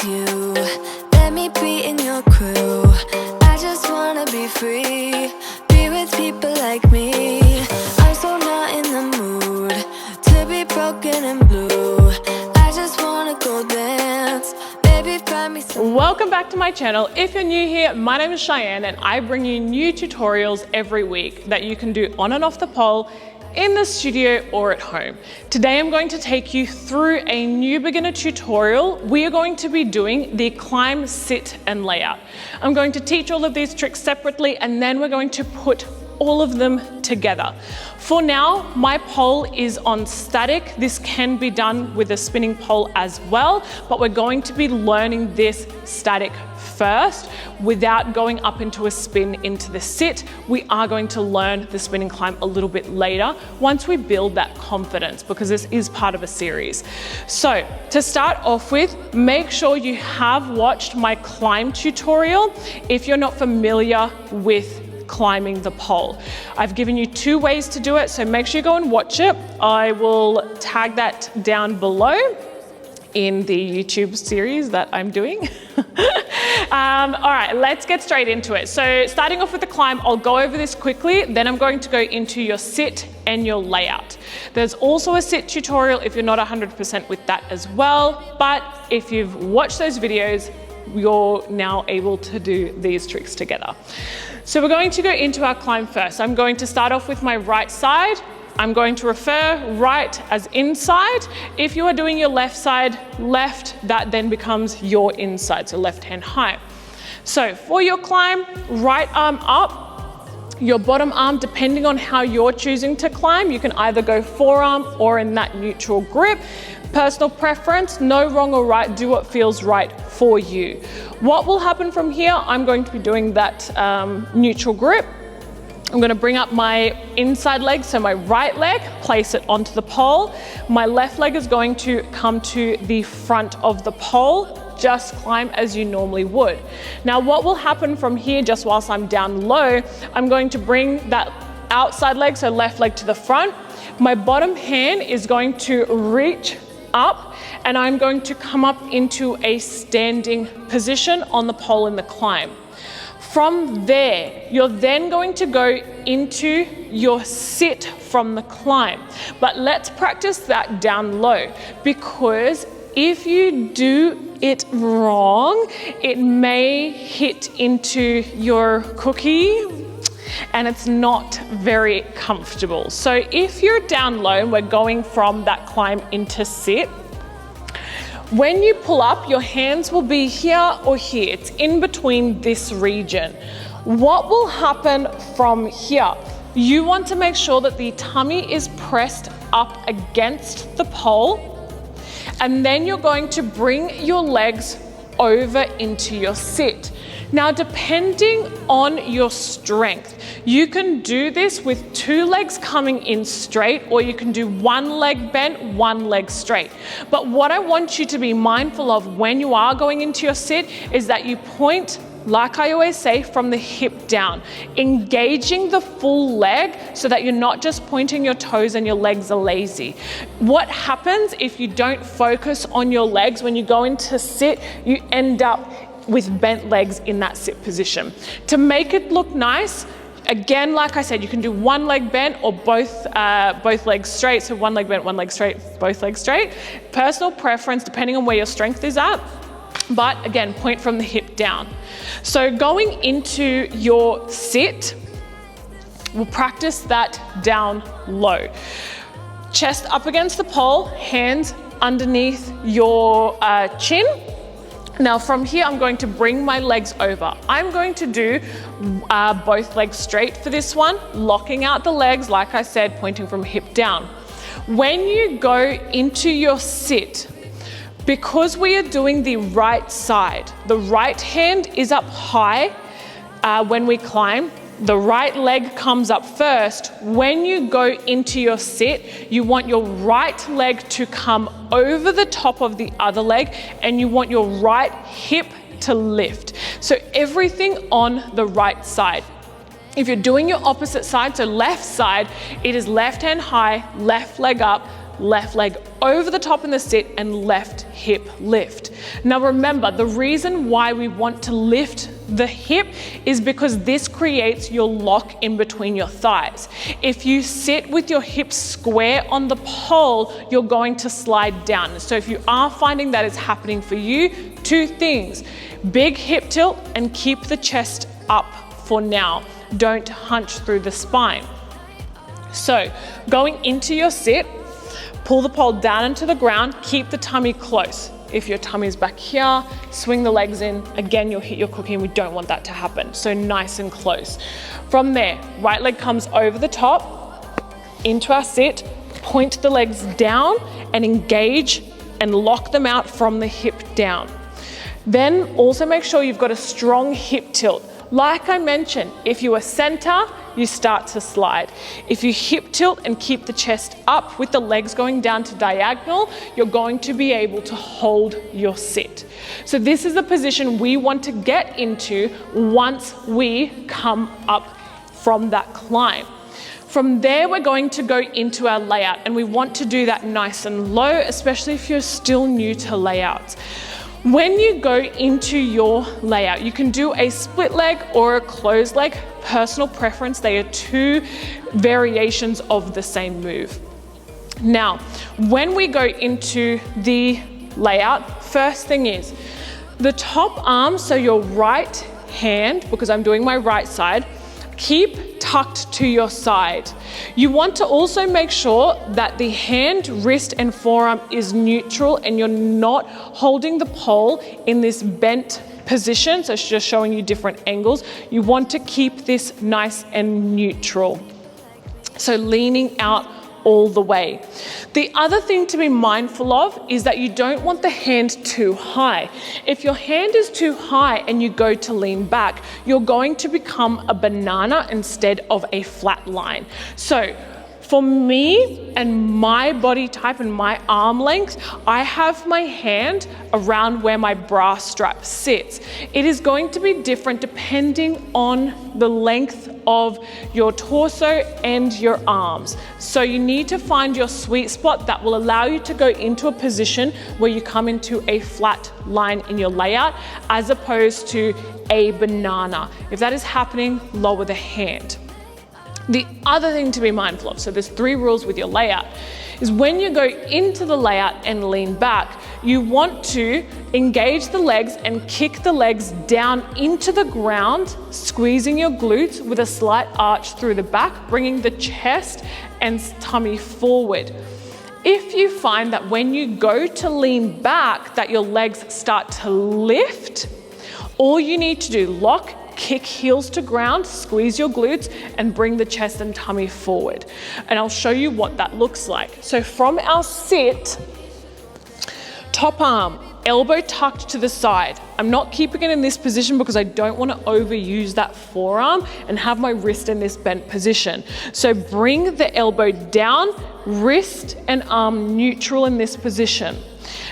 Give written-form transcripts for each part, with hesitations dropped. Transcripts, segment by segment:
you. Let me be in your crew. I just wanna be free, be with people like me. I'm so not in the mood to be broken and blue. I just wanna go dance. Baby, find me some. Welcome back to my channel. If you're new here, my name is Cheyenne and I bring you new tutorials every week that you can do on and off the pole, in the studio or at home. Today I'm going to take you through a new beginner tutorial. We are going to be doing the climb, sit and layout. I'm going to teach all of these tricks separately and then we're going to put all of them together. For now, my pole is on static. This can be done with a spinning pole as well, but we're going to be learning this static first without going up into a spin into the sit. We are going to learn the spin and climb a little bit later once we build that confidence, because this is part of a series. So to start off with, make sure you have watched my climb tutorial if you're not familiar with climbing the pole. I've given you 2 ways to do it, so make sure you go and watch it. I will tag that down below in the YouTube series that I'm doing. All right, let's get straight into it. So starting off with the climb, I'll go over this quickly, then I'm going to go into your sit and your layout. There's also a sit tutorial if you're not 100% with that as well, but if you've watched those videos, you're now able to do these tricks together. So we're going to go into our climb first. I'm going to start off with my right side. I'm going to refer right as inside. If you are doing your left side left, that then becomes your inside, so left hand high. So for your climb, right arm up, your bottom arm, depending on how you're choosing to climb, you can either go forearm or in that neutral grip. Personal preference, no wrong or right, do what feels right for you. What will happen from here, I'm going to be doing that neutral grip. I'm going to bring up my inside leg, so my right leg, place it onto the pole. My left leg is going to come to the front of the pole. Just climb as you normally would. Now what will happen from here, just whilst I'm down low, I'm going to bring that outside leg, so left leg to the front. My bottom hand is going to reach up and I'm going to come up into a standing position on the pole in the climb. From there, you're then going to go into your sit from the climb. But let's practice that down low, because if you do it wrong, it may hit into your cookie and it's not very comfortable. So if you're down low and we're going from that climb into sit, when you pull up, your hands will be here or here. It's in between this region. What will happen from here? You want to make sure that the tummy is pressed up against the pole, and then you're going to bring your legs over into your sit. Now, depending on your strength, you can do this with 2 legs coming in straight, or you can do 1 leg bent, 1 leg straight. But what I want you to be mindful of when you are going into your sit is that you point, like I always say, from the hip down, engaging the full leg so that you're not just pointing your toes and your legs are lazy. What happens if you don't focus on your legs when you go into sit, you end up with bent legs in that sit position. To make it look nice, again, like I said, you can do 1 leg bent or both legs straight. So 1 leg bent, 1 leg straight, both legs straight. Personal preference, depending on where your strength is at. But again, point from the hip down. So going into your sit, we'll practice that down low. Chest up against the pole, hands underneath your chin. Now from here, I'm going to bring my legs over. I'm going to do both legs straight for this one, locking out the legs, like I said, pointing from hip down. When you go into your sit, because we are doing the right side, the right hand is up high when we climb. The right leg comes up first. When you go into your sit, you want your right leg to come over the top of the other leg, and you want your right hip to lift. So everything on the right side. If you're doing your opposite side, so left side, it is left hand high, left leg up, left leg over the top in the sit, and left hip lift. Now remember, the reason why we want to lift the hip is because this creates your lock in between your thighs. If you sit with your hips square on the pole, you're going to slide down. So if you are finding that is happening for you, two things: big hip tilt and keep the chest up for now. Don't hunch through the spine. So going into your sit, pull the pole down into the ground, keep the tummy close. If your tummy's back here, swing the legs in. Again, you'll hit your cookie and we don't want that to happen. So nice and close. From there, right leg comes over the top, into our sit, point the legs down and engage and lock them out from the hip down. Then also make sure you've got a strong hip tilt. Like I mentioned, if you are center, you start to slide. If you hip tilt and keep the chest up with the legs going down to diagonal, you're going to be able to hold your sit. So this is the position we want to get into once we come up from that climb. From there, we're going to go into our layout, and we want to do that nice and low, especially if you're still new to layouts. When you go into your layout, you can do a split leg or a closed leg, personal preference. They are two variations of the same move. Now, when we go into the layout, first thing is the top arm, so your right hand, because I'm doing my right side, keep tucked to your side. You want to also make sure that the hand, wrist, and forearm is neutral and you're not holding the pole in this bent position. So it's just showing you different angles. You want to keep this nice and neutral. So leaning out all the way. The other thing to be mindful of is that you don't want the hand too high. If your hand is too high and you go to lean back, you're going to become a banana instead of a flat line. So for me and my body type and my arm length, I have my hand around where my bra strap sits. It is going to be different depending on the length of your torso and your arms. So you need to find your sweet spot that will allow you to go into a position where you come into a flat line in your layout as opposed to a banana. If that is happening, lower the hand. The other thing to be mindful of, so there's 3 rules with your layout, is when you go into the layout and lean back, you want to engage the legs and kick the legs down into the ground, squeezing your glutes with a slight arch through the back, bringing the chest and tummy forward. If you find that when you go to lean back that your legs start to lift, all you need to do, lock, kick heels to ground, squeeze your glutes, and bring the chest and tummy forward. And I'll show you what that looks like. So from our sit, top arm, elbow tucked to the side. I'm not keeping it in this position because I don't want to overuse that forearm and have my wrist in this bent position. So bring the elbow down, wrist and arm neutral in this position.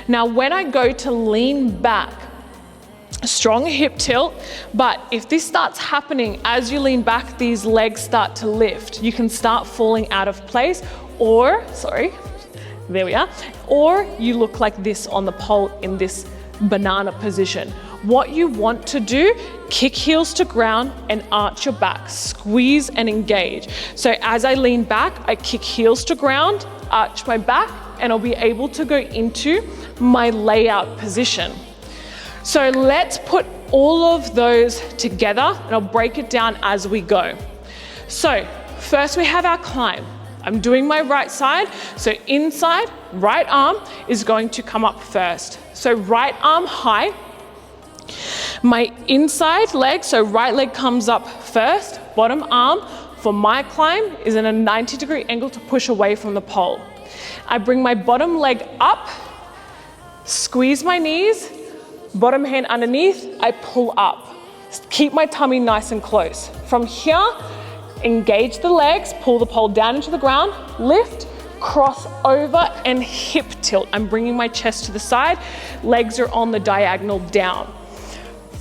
Now when I go to lean back, strong hip tilt, but if this starts happening as you lean back, these legs start to lift. You can start falling out of place, or, there we are, or you look like this on the pole in this banana position. What you want to do, kick heels to ground and arch your back, squeeze and engage. So as I lean back, I kick heels to ground, arch my back, and I'll be able to go into my layout position. So let's put all of those together and I'll break it down as we go. So first we have our climb. I'm doing my right side, so inside, right arm is going to come up first. So right arm high, my inside leg, so right leg comes up first, bottom arm for my climb is in a 90-degree angle to push away from the pole. I bring my bottom leg up, squeeze my knees, bottom hand underneath, I pull up. Keep my tummy nice and close. From here, engage the legs, pull the pole down into the ground, lift, cross over and hip tilt. I'm bringing my chest to the side, legs are on the diagonal down.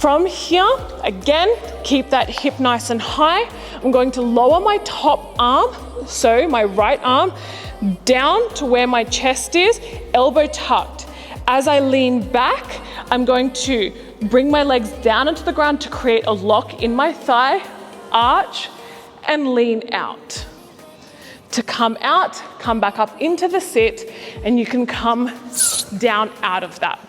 From here, again, keep that hip nice and high. I'm going to lower my top arm, so my right arm, down to where my chest is, elbow tucked. As I lean back, I'm going to bring my legs down into the ground to create a lock in my thigh, arch, and lean out. To come out, come back up into the sit, and you can come down out of that.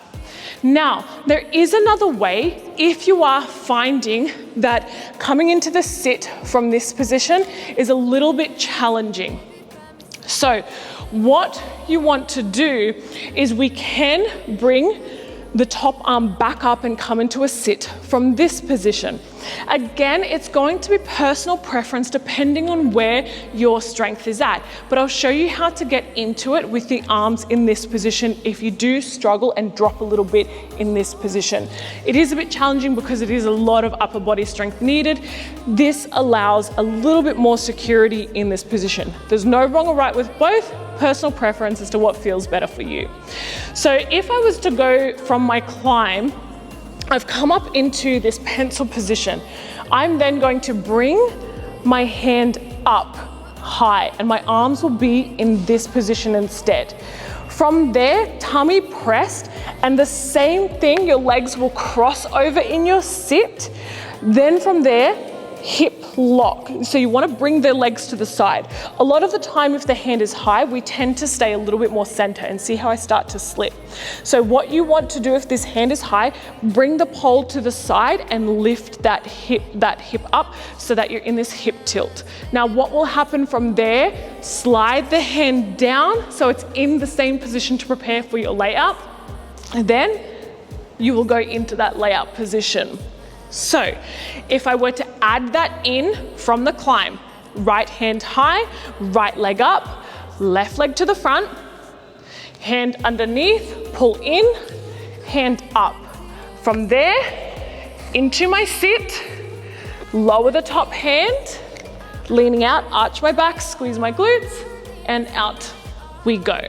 Now, there is another way if you are finding that coming into the sit from this position is a little bit challenging. So what you want to do is we can bring the top arm back up and come into a sit from this position. Again, it's going to be personal preference depending on where your strength is at, but I'll show you how to get into it with the arms in this position if you do struggle and drop a little bit in this position. It is a bit challenging because it is a lot of upper body strength needed. This allows a little bit more security in this position. There's no wrong or right with both, personal preference as to what feels better for you. So if I was to go from my climb, I've come up into this pencil position. I'm then going to bring my hand up high and my arms will be in this position instead. From there, tummy pressed, and the same thing, your legs will cross over in your sit. Then from there, hip lock. So you want to bring the legs to the side. A lot of the time, if the hand is high, we tend to stay a little bit more center, and see how I start to slip. So what you want to do if this hand is high, bring the pole to the side and lift that hip up so that you're in this hip tilt. Now what will happen from there, slide the hand down so it's in the same position to prepare for your layup. And then you will go into that layup position. So if I were to add that in from the climb, right hand high, right leg up, left leg to the front, hand underneath, pull in, hand up. From there, into my sit, lower the top hand, leaning out, arch my back, squeeze my glutes, and out we go.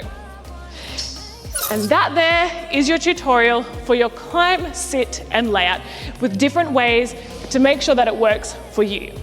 And that there is your tutorial for your climb, sit, and layout with different ways to make sure that it works for you.